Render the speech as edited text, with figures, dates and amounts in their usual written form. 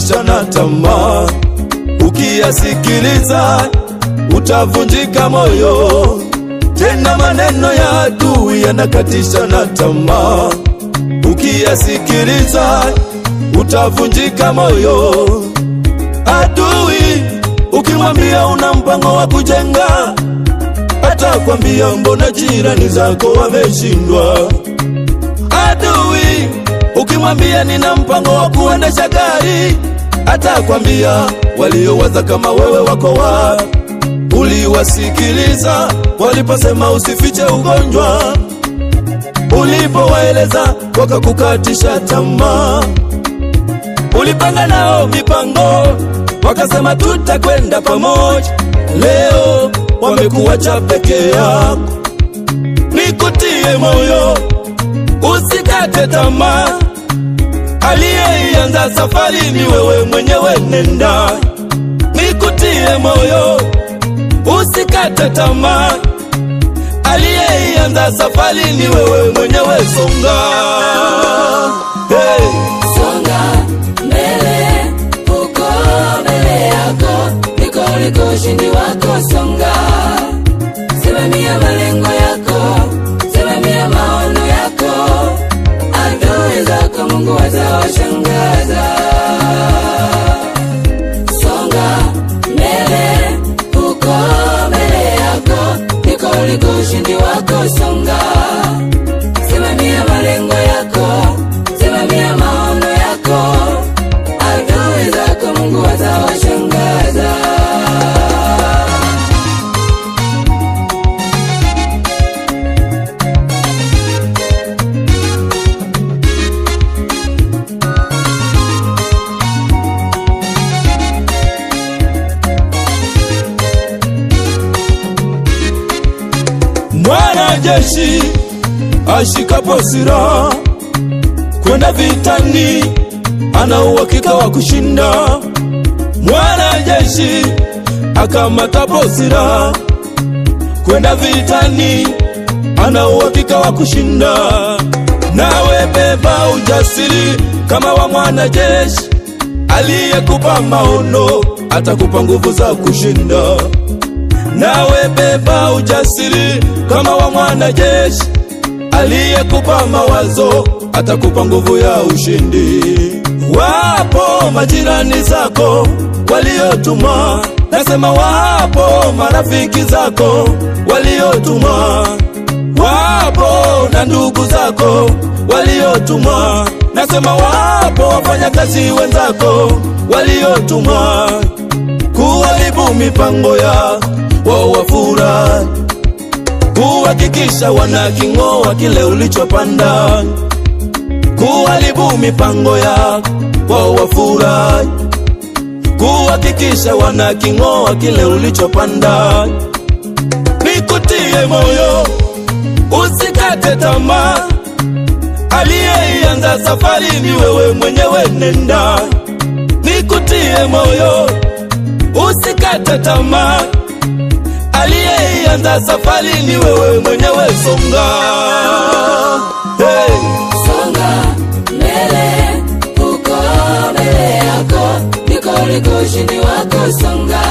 yanakatishana tamaa. Ukiyasikiliza utavunjika moyo, tena maneno ya adui yanakatishana tamaa. Ukiyasikiliza utavunjika moyo. Adui ukimwambia una mpango wa kujenga, atakwambia mbona jirani zako wameshindwa. Adui ukimwambia nina mpango wa kuendesha gari, atakwambia waliowaza kama wewe wako wapi. Uliwasikiliza waliposema usifiche ugonjwa, ulipowaeleza wakakukatisha tamaa. Ulipanga nao mipango wakasema tutakwenda pamoja, leo wamekuacha peke yako. Nikutie moyo usikate tamaa, aliyeanza safari ni wewe mwenyewe, nenda. Nikutie moyo usikate tamaa, aliyeanza safari ni wewe mwenyewe, songa. Hey. Songa mbele, uko mbele yako, niko ushindi wako, songa. Simamia malengo yako, simamia maono yako, adui zako Mungu atawashangaza. Songa mbele, uko mbele yako, niko ushindi wako, songa. Simamia malengo yako, simamia maono yako, adui zako Mungu atawashangaza. Mwanajeshi ashikapo silaha kwenda vitani, ana uhakika wa kushinda. Mwanajeshi akamatapo silaha kwenda vitani, ana uhakika wa kushinda. Nawe beba ujasiri kama wa mwanajeshi, aliyekupa maono atakupa nguvu za kushinda. Nawe beba ujasiri kama wa mwanajeshi, aliyekupa mawazo atakupa nguvu ya ushindi. Wapo majirani zako waliotuma, nasema wapo marafiki zako waliotuma. Wapo na ndugu zako waliotuma, nasema wapo wafanyakazi wenzako waliotuma kuharibu mipango ya wao wafurahi, kuhakikisha wanaking'oa kile ulichopanda. Kuharibu mipango ya wao wafurahi, kuhakikisha wanaking'oa kile ulichopanda. Nikutie moyo usikate tamaa, aliyeanza safari ni wewe mwenyewe, nenda. Nikutie moyo usikate tamaa, aliyeanza safari ni wewe mwenyewe, songa. Hey. Songa mbele, uko mbele yako, niko ushindi wako, songa.